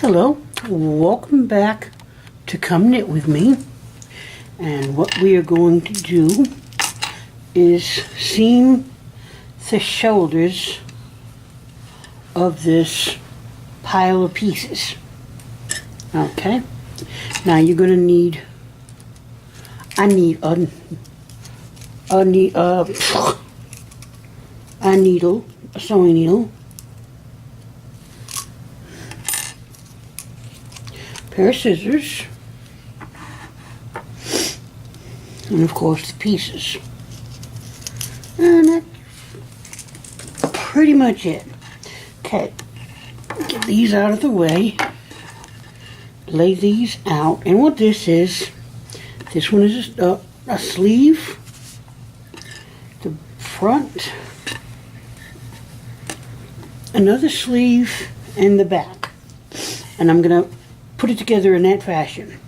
Hello, welcome back to Come Knit With Me. And what we are going to do is seam the shoulders of this pile of pieces. Okay, now you're going to need, a needle, a sewing needle, pair of scissors, and of course the pieces. And that's pretty much it. Okay, get these out of the way, lay these out, and what this one is a sleeve, the front, another sleeve, and the back. And I'm gonna put it together in that fashion.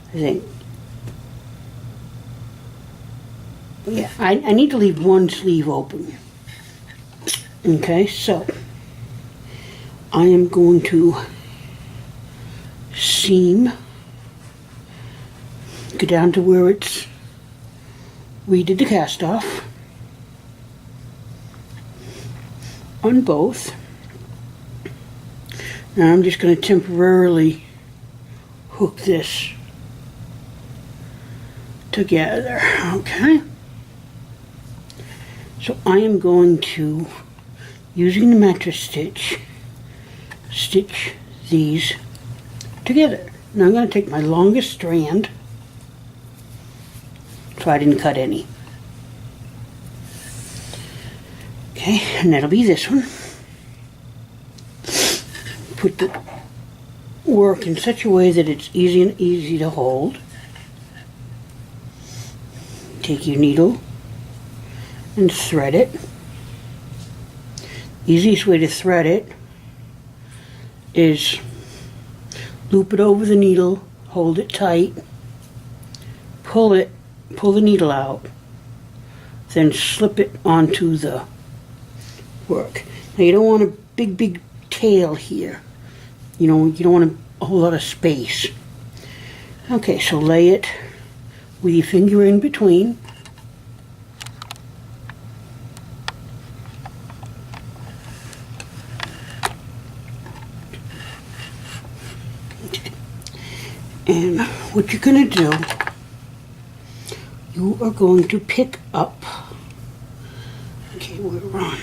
I think. Yeah, I need to leave one sleeve open. Okay, so I am going to seam, go down to where we did the cast off on both. Now I'm just going to temporarily hook this together, okay? So I am going to, using the mattress stitch, stitch these together. Now I'm going to take my longest strand, so I didn't cut any. Okay, and that'll be this one. Put the work in such a way that it's easy to hold. Take your needle and thread it. Easiest way to thread it is loop it over the needle, hold it tight, pull the needle out, then slip it onto the work. Now you don't want a big tail here. You don't want a whole lot of space. Okay, so lay it with your finger in between. And what you're going to do, you are going to pick up, okay, we're on.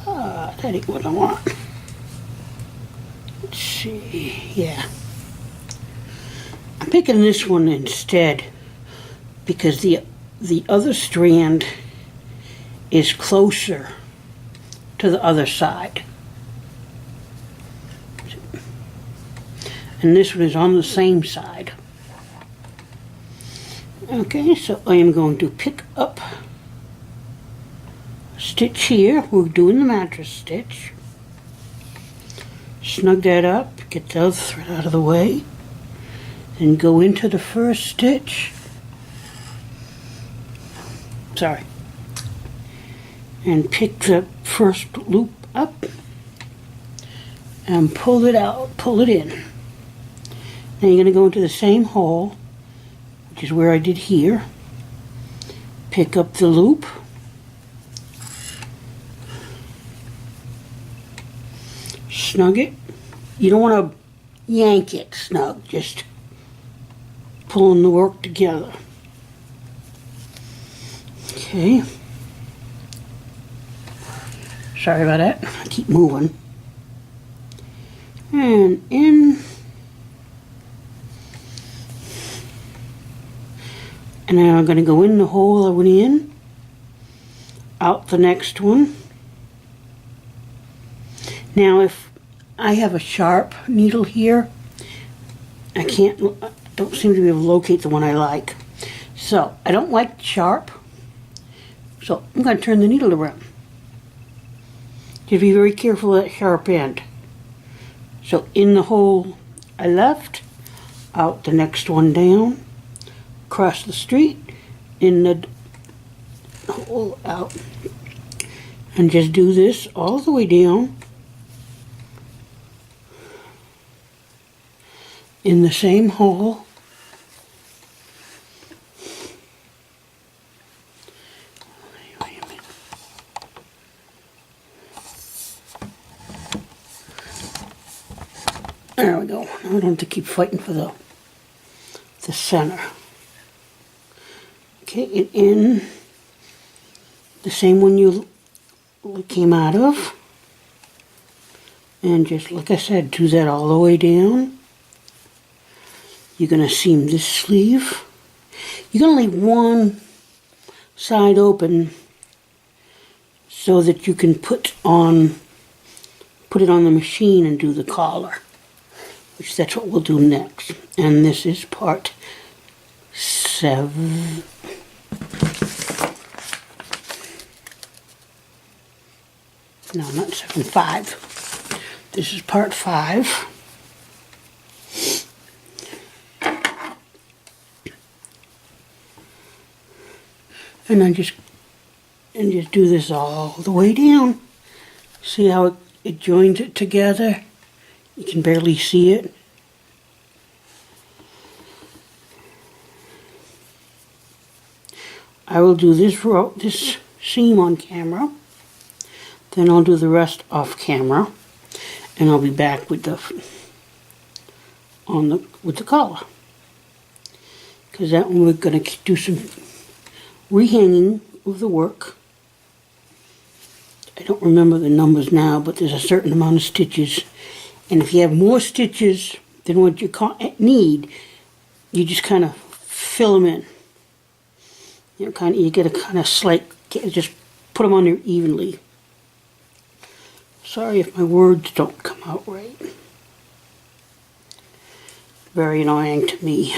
That ain't what I want. Let's see, yeah. I'm picking this one instead because the other strand is closer to the other side. And this one is on the same side. Okay, so I am going to pick up a stitch here. We're doing the mattress stitch. Snug that up, get the other thread out of the way, and go into the first stitch. Sorry. And pick the first loop up and pull it out, pull it in. Now you're going to go into the same hole, which is where I did here. Pick up the loop. Snug it. You don't want to yank it snug, just pulling the work together. Okay. Sorry about that. I keep moving. And in. And now I'm going to go in the hole I went in, out the next one. Now if I have a sharp needle here, I don't seem to be able to locate the one I like. So I don't like sharp, so I'm going to turn the needle around. Just be very careful of that sharp end. So in the hole I left, out the next one down, across the street, in the hole out, and just do this all the way down in the same hole. Wait a minute. There we go. Now I don't have to keep fighting for the center. Okay, it in the same one you came out of. And just like I said, do that all the way down. You're going to seam this sleeve. You're going to leave one side open so that you can put it on the machine and do the collar, which that's what we'll do next. And this is part 7. No, not 7, 5. This is part 5. And I just do this all the way down. See how it joins it together? You can barely see it. I will do this seam on camera. Then I'll do the rest off camera. And I'll be back with the collar, because that one we're going to do some rehanging of the work. I don't remember the numbers now, but there's a certain amount of stitches, and if you have more stitches than what you need, you just kind of fill them in. You get a kind of slight, just put them on there evenly. Sorry if my words don't come out right. Very annoying to me.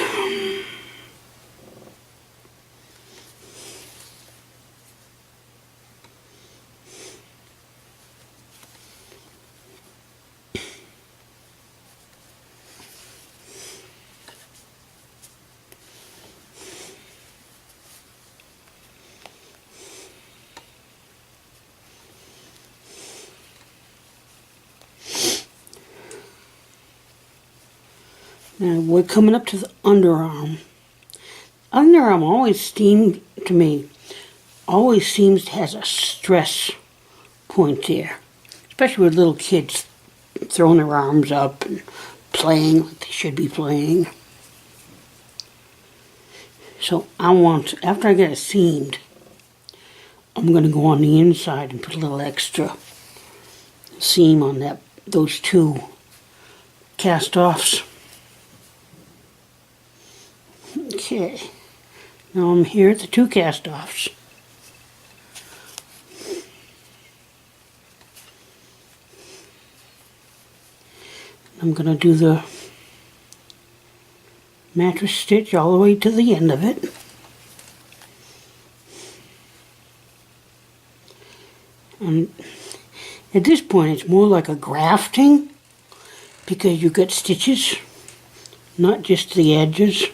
Now we're coming up to the underarm. Underarm always seems to me, has a stress point there. Especially with little kids throwing their arms up and playing like they should be playing. So after I get it seamed, I'm going to go on the inside and put a little extra seam on those 2 cast-offs. Okay, now I'm here at the 2 cast-offs. I'm going to do the mattress stitch all the way to the end of it. And at this point it's more like a grafting, because you get stitches, not just the edges.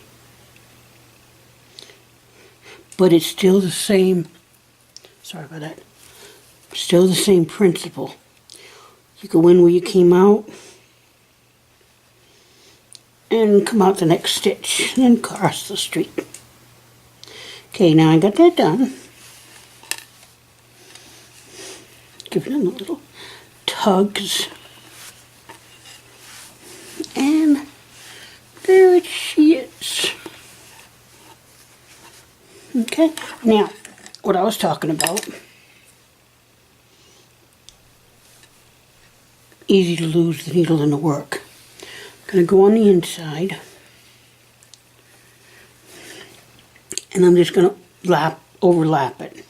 But it's still the same, sorry about that, still the same principle. You go in where you came out, and come out the next stitch, and then cross the street. Okay, now I got that done. Give it a little tugs. And there she is. Okay, now, what I was talking about, easy to lose the needle in the work. I'm going to go on the inside, and I'm just going to overlap it.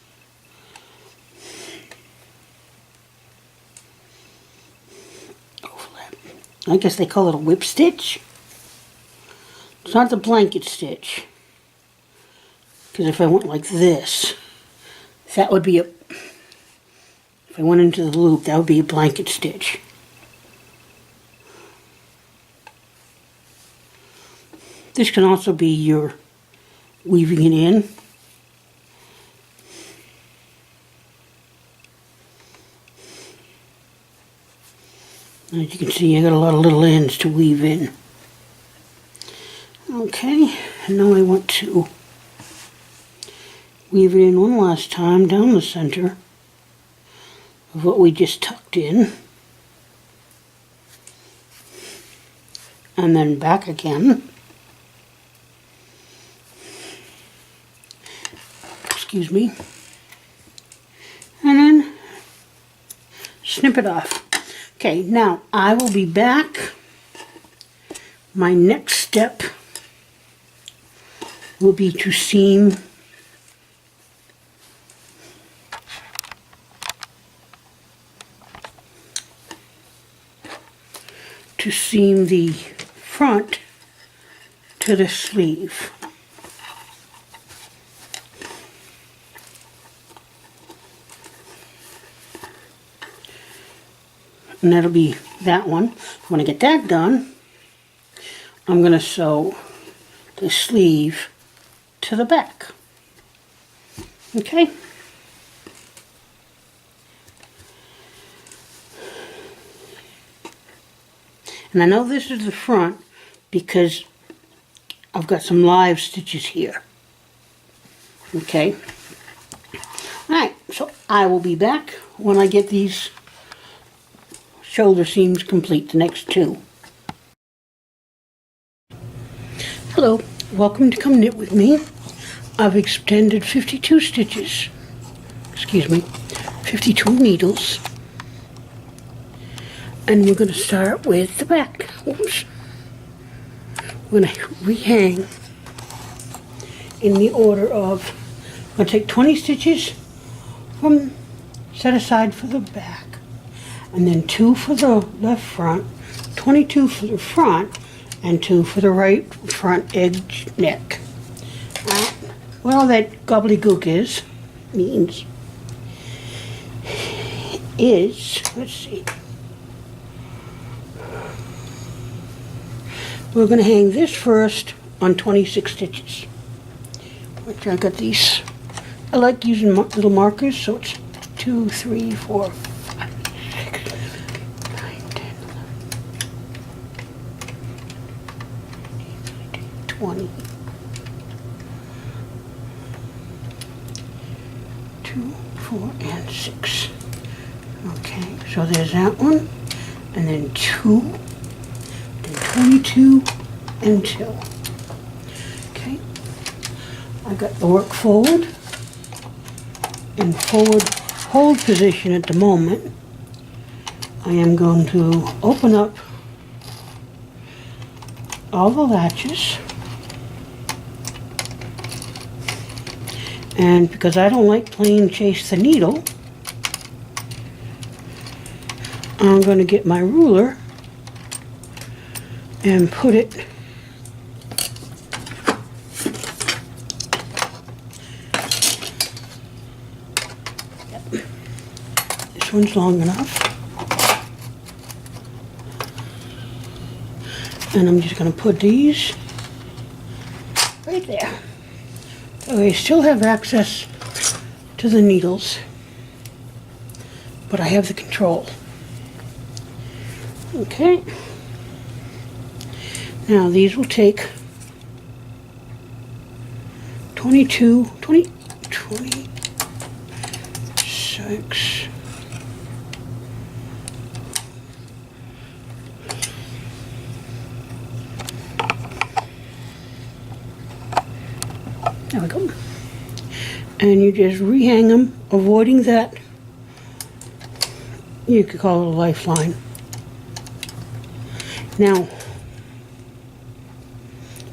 Overlap. I guess they call it a whip stitch. It's not the blanket stitch. Because if I went like this, that would be if I went into the loop, that would be a blanket stitch. This can also be your weaving it in. As you can see, I got a lot of little ends to weave in. Okay, and now I want to weave it in one last time down the center of what we just tucked in, and then back again. Excuse me. And then snip it off. Okay, now I will be back. My next step will be to seam the front to the sleeve. And that'll be that one. When I get that done, I'm going to sew the sleeve to the back. Okay? And I know this is the front because I've got some live stitches here. Okay? Alright, so I will be back when I get these shoulder seams complete, the next two. Hello, welcome to Come Knit With Me. I've extended 52 stitches, 52 needles. And we're going to start with the back. Oops. We're going to rehang in the order of, I'm going to take 20 stitches from set aside for the back, and then 2 for the left front, 22 for the front, and 2 for the right front edge neck. Well, that gobbledygook means, let's see. We're going to hang this first on 26 stitches, which I got these. I like using little markers, so it's 2, 3, 4, 5, 6, 9, 10, 11, 20, 2, 4, and 6. Okay, so there's that one, and then 2. 22 and 2. Okay, I got the work forward in forward hold position at the moment. I am going to open up all the latches, and because I don't like playing chase the needle, I'm going to get my ruler and put it This one's long enough. And I'm just going to put these right there. So I still have access to the needles, but I have the control. Okay. Now these will take 26. There we go. And you just rehang them, avoiding that, you could call it a lifeline. Now,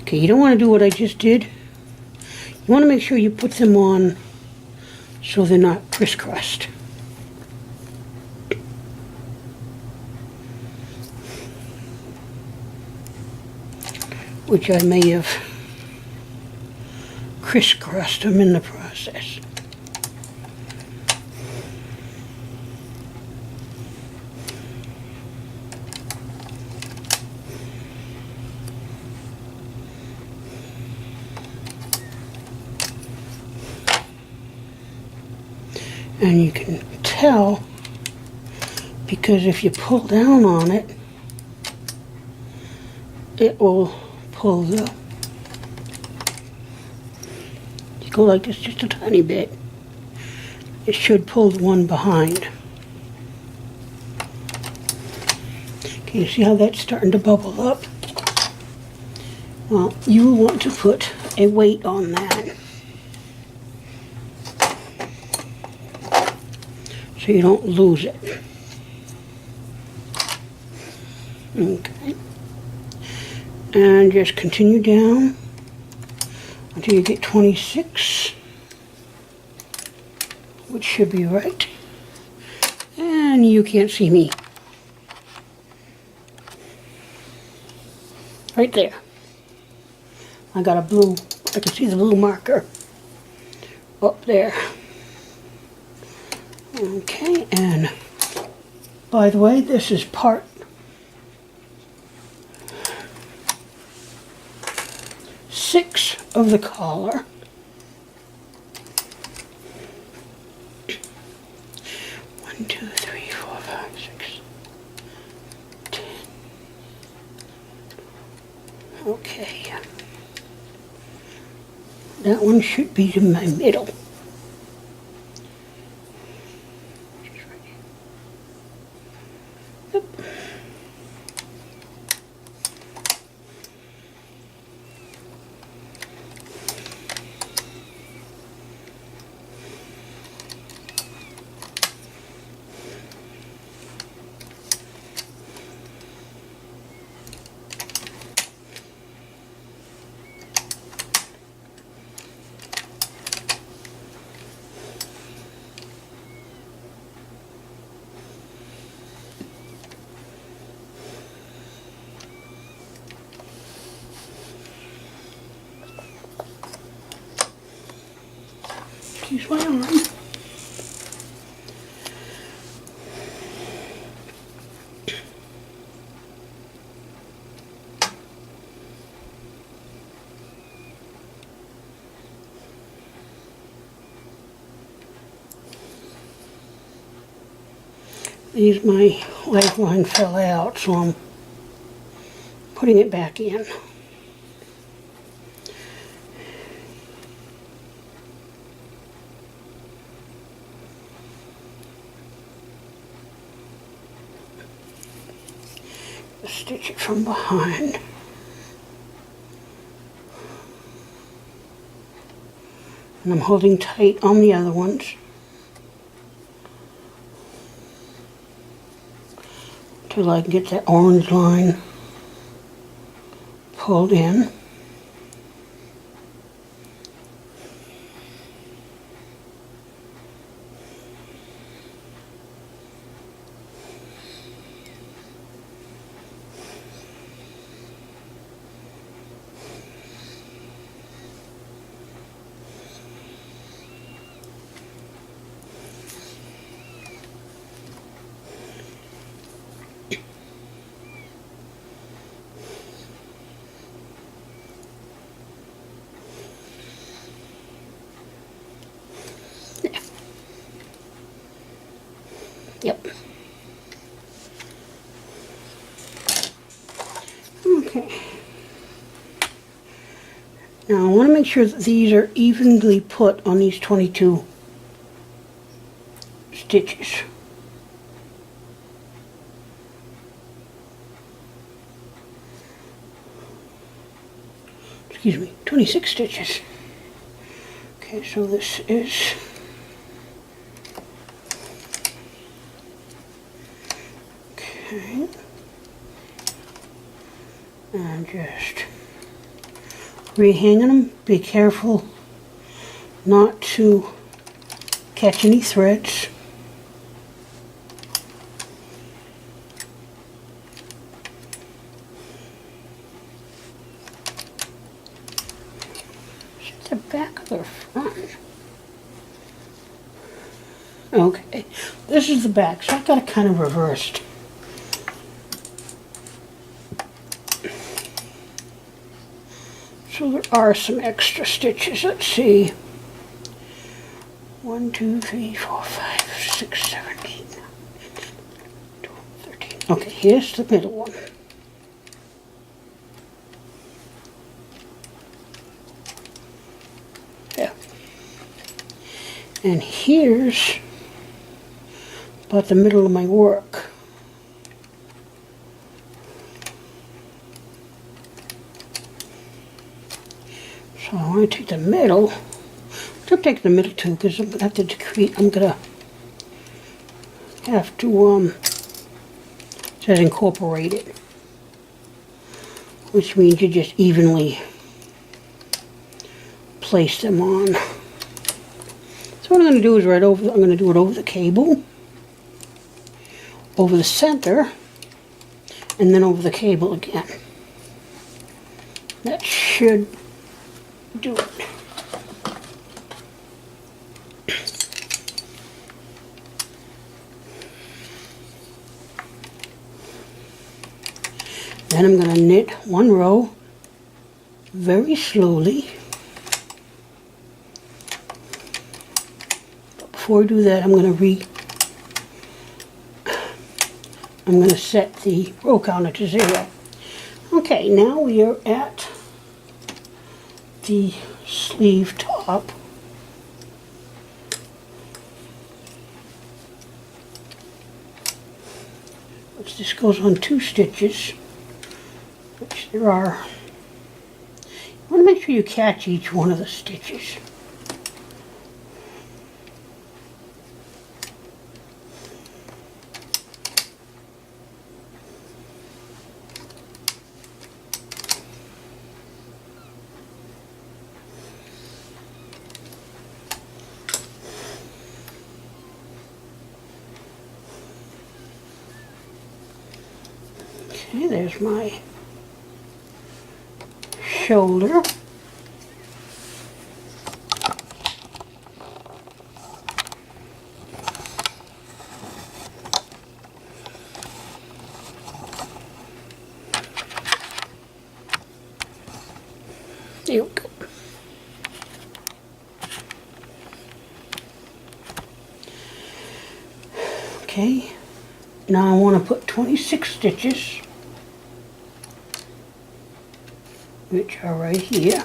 okay, you don't want to do what I just did. You want to make sure you put them on so they're not crisscrossed. Which I may have crisscrossed them in the process. And you can tell because if you pull down on it, it will pull the go like this just a tiny bit. It should pull the one behind. Can you see how that's starting to bubble up? Well, you want to put a weight on that so you don't lose it. Okay. And just continue down until you get 26, which should be right. And you can't see me. Right there. I got a blue, I can see the blue marker up there. Okay, and by the way, this is part 6 of the collar. One, two, three, four, five, 6, 10. Okay. That one should be in my middle. Yep. Excuse my arm. My lifeline fell out, so I'm putting it back in. Stitch it from behind. And I'm holding tight on the other ones till I can get that orange line pulled in. Yep. Okay. Now I want to make sure that these are evenly put on these 22 stitches. Excuse me, 26 stitches. Okay, so this is okay. And just rehanging them. Be careful not to catch any threads. Is it the back or the front? Okay, this is the back, so I've got it kind of reversed. So there are some extra stitches. Let's see. 1, 2, 3, 4, 5, 6, 7, 8, 9, 10, 12, 13. Okay, here's the middle one. Yeah. And here's about the middle of my work. So I want to take the middle. I'll take the middle too, because I'm gonna have to decrease. I'm gonna have to it says incorporate it, which means you just evenly place them on. So what I'm going to do is I'm going to do it over the cable, over the center, and then over the cable again. That should do it. Then I'm going to knit one row very slowly. But before I do that, I'm going to set the row counter to 0. Okay, now we are at the sleeve top. Which this goes on 2 stitches. Which there are. You want to make sure you catch each one of the stitches. Okay, there's my shoulder. There we go. Okay, now I want to put 26 stitches, which are right here.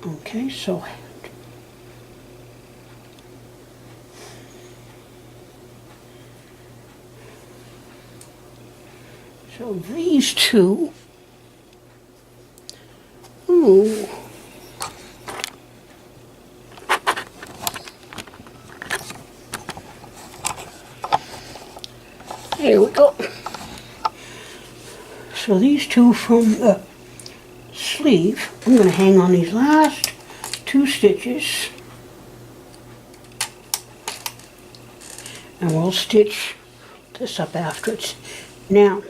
Okay, so these two, ooh, there we go. So these two from the sleeve, I'm going to hang on these last 2 stitches, and we'll stitch this up afterwards. Now,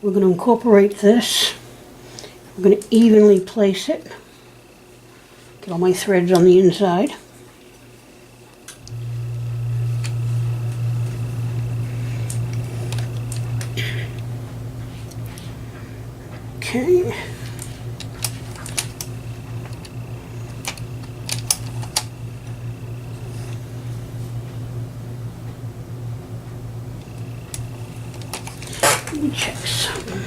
we're going to incorporate this. I'm going to evenly place it. Get all my threads on the inside. Okay. Let me check something.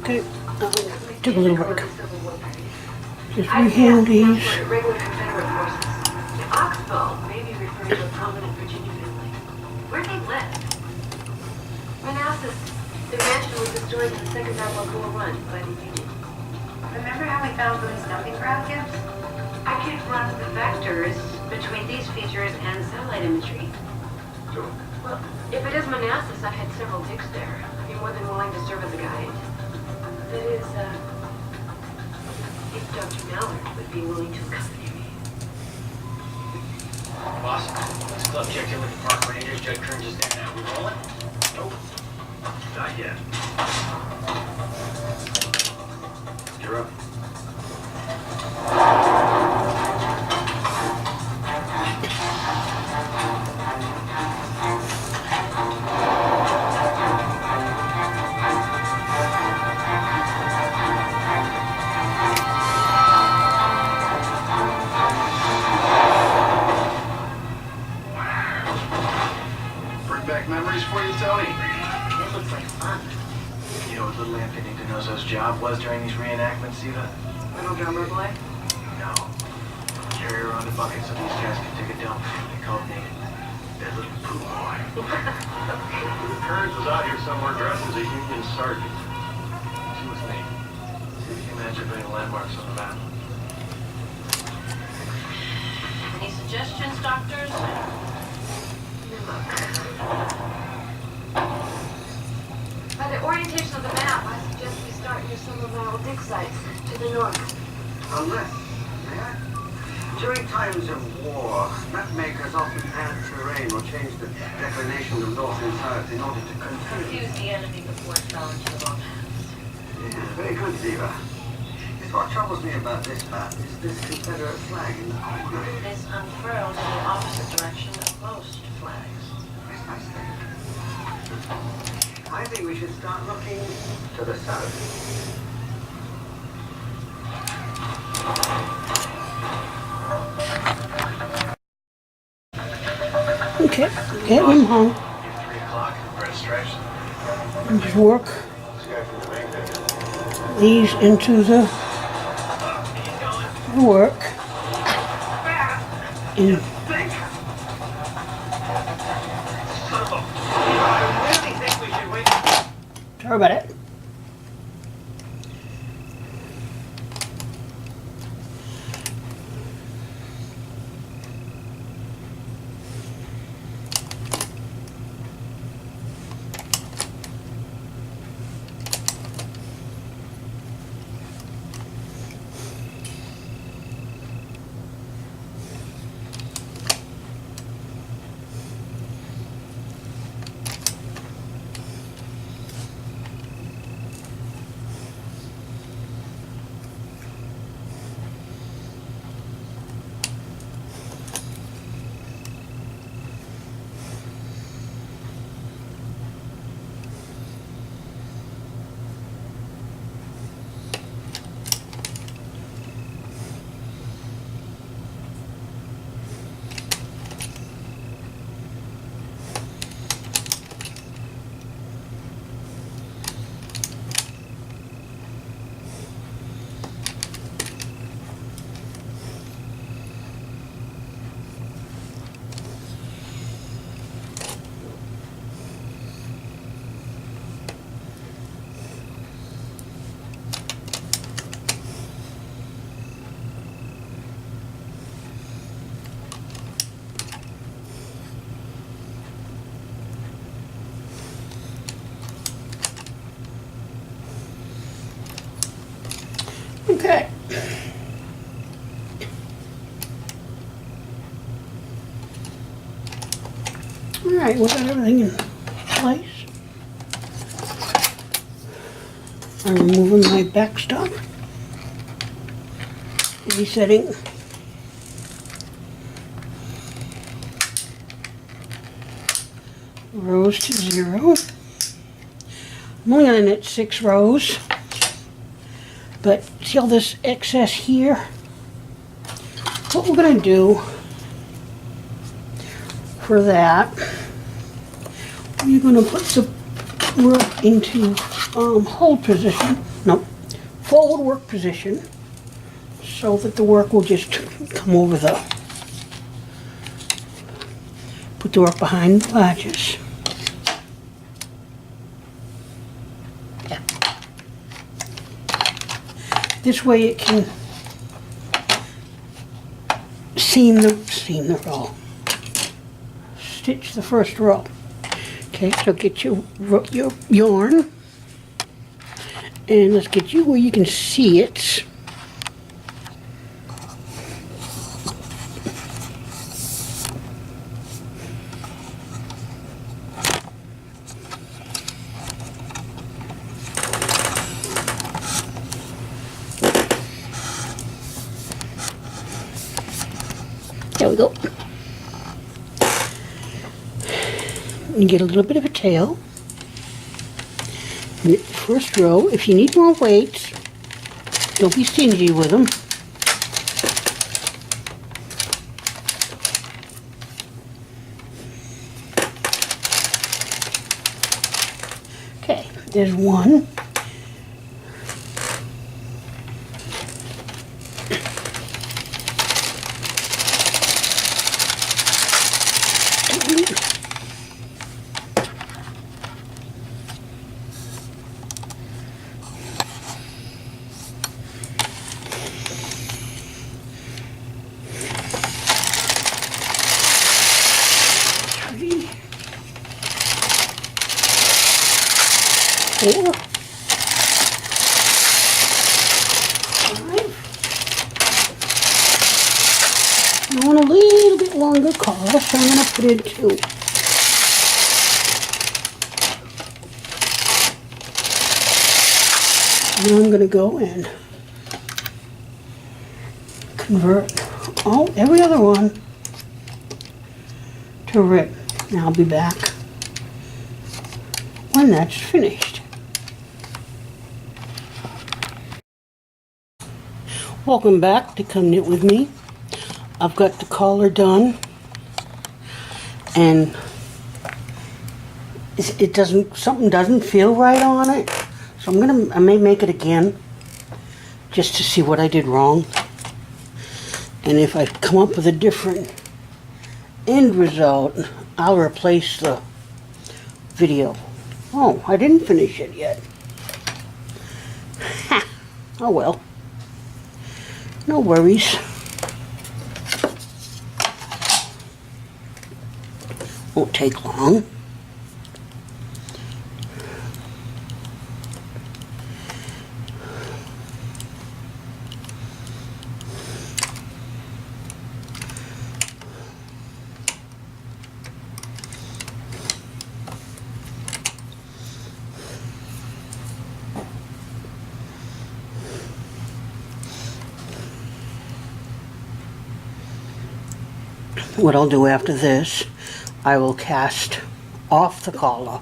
Okay, took a little break. Just rehand these. Oxbow may be referred to a prominent Virginia family. Where'd they live? Manassas. The mansion was destroyed in the second Balboa run by the Union. Remember how we found Boone's dumping ground gifts? I could run the vectors between these features and satellite imagery. Sure. Well, if it is Manassas, I've had several digs there. I'd be more than willing to serve as a guide. That is, if Dr. Mallard would be willing to accompany me. Boss, this club checked in with the park rangers. Judge Kearns is there now. We rolling? Nope. Not yet. You're up. Bring back memories for you, Tony? It looks like fun. You know what Little Anthony DiNozzo's job was during these reenactments, Eva? Little drummer boy. No. Carry around a bucket so these guys can take a dump. They called me that little poo boy. Kearns was out here somewhere dressed as a Union sergeant. She was me. See if you can imagine putting landmarks on the map. Any suggestions, doctors? By the orientation of the map, I suggest we start near some of our old dig sites to the north. Unless, during times of war, map makers often add terrain or change the declination of north and south in order to confuse. Confuse the enemy before it fell into the wrong hands. Yeah, very good, Ziva. It's what troubles me about this map is this Confederate flag in the corner. This unfurled in the opposite direction of most flags. Yes, I think. I think we should start looking to the south. Okay, get them home. It's 3 o'clock. We're at a stretch. And just work This guy from the bank there. these into the work. And Think! Son of a... I really think we should wait. sorry about it. Okay. All right, we got everything in place. I'm removing my backstop. Resetting. Rows to 0. I'm only gonna knit 6 rows. But see all this excess here? What we're going to do for that, we're going to put the work into hold position, no, forward work position, so that the work will just come over the, put put the work behind the latches. Yeah. This way it can seam the row. Stitch the first row. Okay, so get your yarn, and let's get you where you can see it. There we go. You get a little bit of a tail. Knit the first row. If you need more weights, don't be stingy with them. Okay, there's one. Four, five. I want a little bit longer collar, so I'm going to put in 2. And I'm going to go and convert every other one to rib. Now I'll be back when that's finished. Welcome back to Come Knit With Me. I've got the collar done, and something doesn't feel right on it, so I may make it again just to see what I did wrong, and if I come up with a different end result, I'll replace the video. Oh, I didn't finish it yet. Ha! Oh well. No worries. Won't take long. What I'll do after this, I will cast off the collar.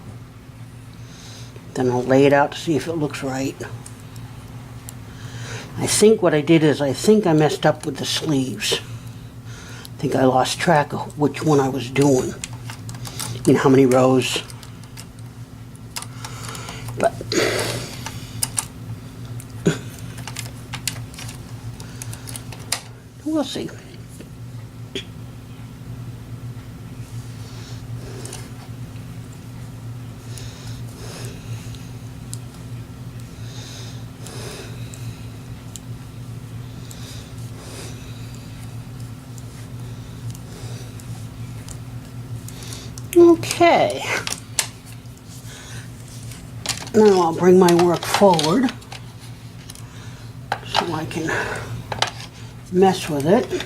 Then I'll lay it out to see if it looks right. I think what I did is I messed up with the sleeves. I think I lost track of which one I was doing. You know, how many rows. But we'll see. Okay, now I'll bring my work forward so I can mess with it,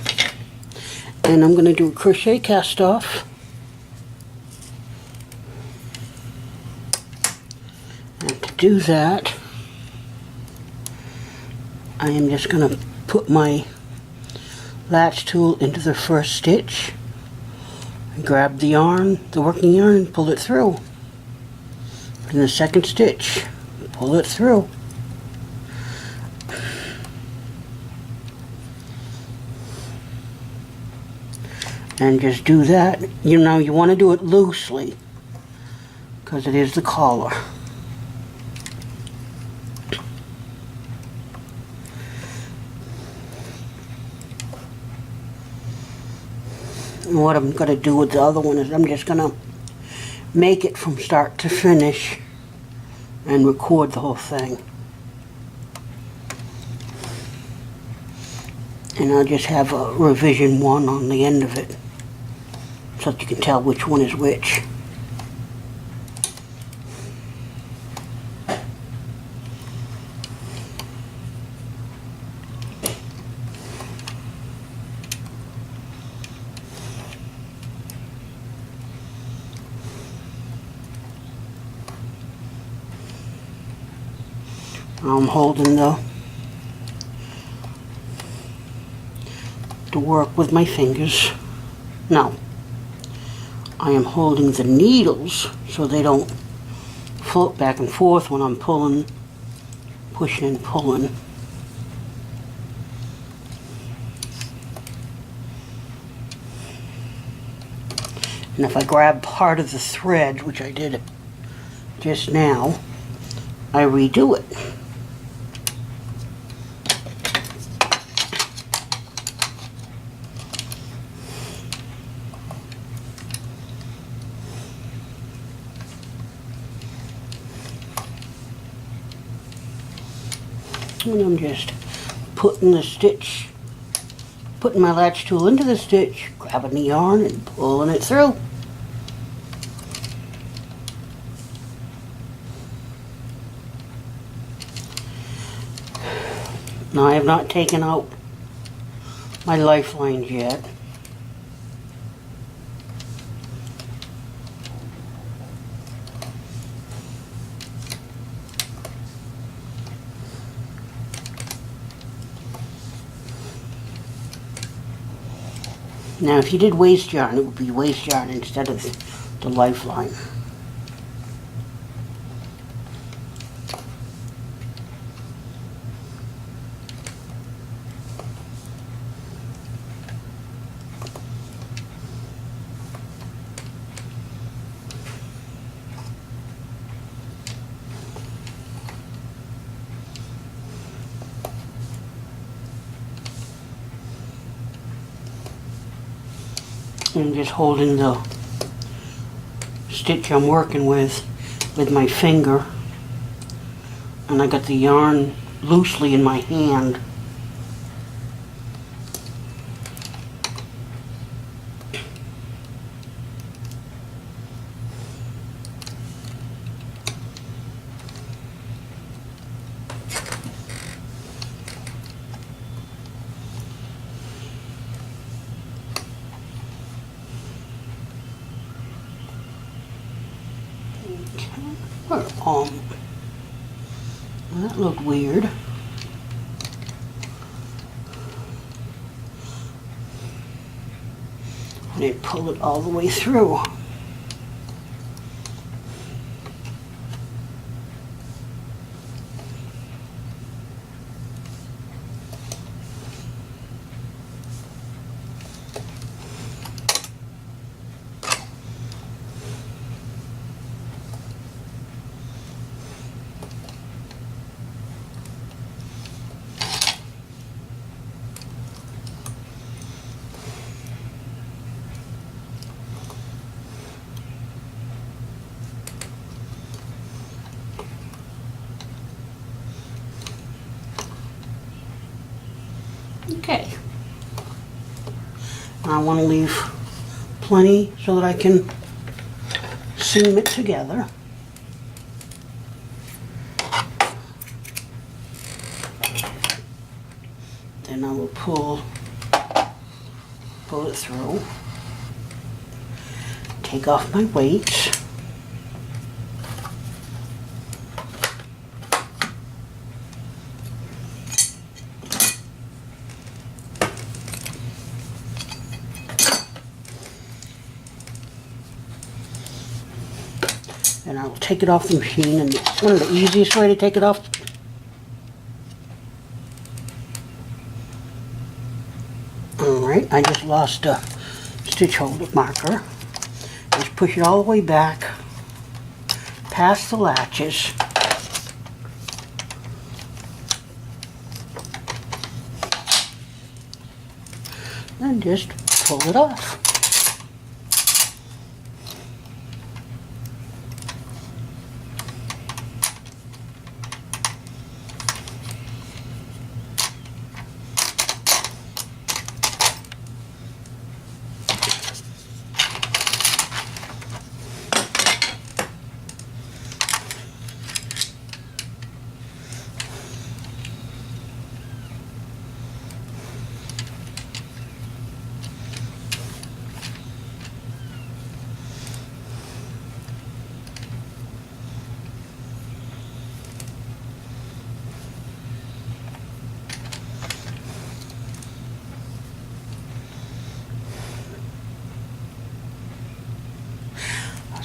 and I'm going to do a crochet cast off, and to do that I am just going to put my latch tool into the first stitch. Grab the yarn, the working yarn, and pull it through. In the second stitch, pull it through. And just do that. You know, you want to do it loosely because it is the collar. And what I'm gonna do with the other one is I'm just gonna make it from start to finish and record the whole thing. And I'll just have a revision 1 on the end of it so that you can tell which one is which. I'm holding the work with my fingers. Now, I am holding the needles so they don't float back and forth when I'm pulling, pushing and pulling. And if I grab part of the thread, which I did just now, I redo it. And I'm just putting the stitch, putting my latch tool into the stitch, grabbing the yarn and pulling it through. Now I have not taken out my lifelines yet. Now if you did waste yarn, it would be waste yarn instead of the lifeline. I'm just holding the stitch I'm working with my finger, and I got the yarn loosely in my hand. Well, that looked weird. I didn't pull it all the way through. Okay. I want to leave plenty so that I can seam it together. Then I will pull it through. Take off my weights. And I will take it off the machine, and it's one of the easiest way to take it off. Alright, I just lost a stitch holder marker. Just push it all the way back, past the latches. Then just pull it off.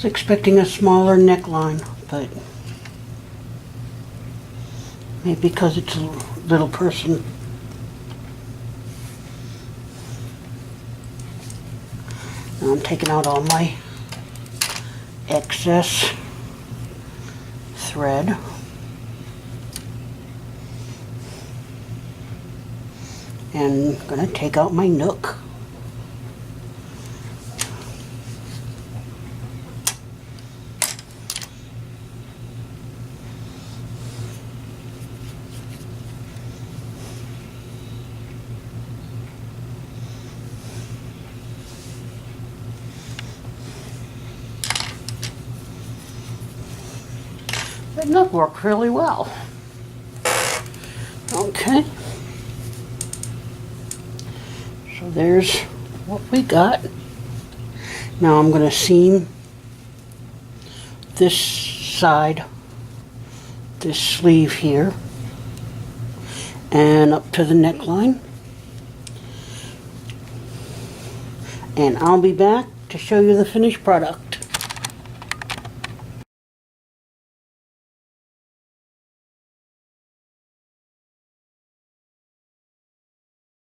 expecting a smaller neckline, but maybe because it's a little person. Now I'm taking out all my excess thread. And I'm gonna take out my nook. That nook worked really well. Okay. So there's what we got. Now I'm going to seam this side, this sleeve here, and up to the neckline. And I'll be back to show you the finished product.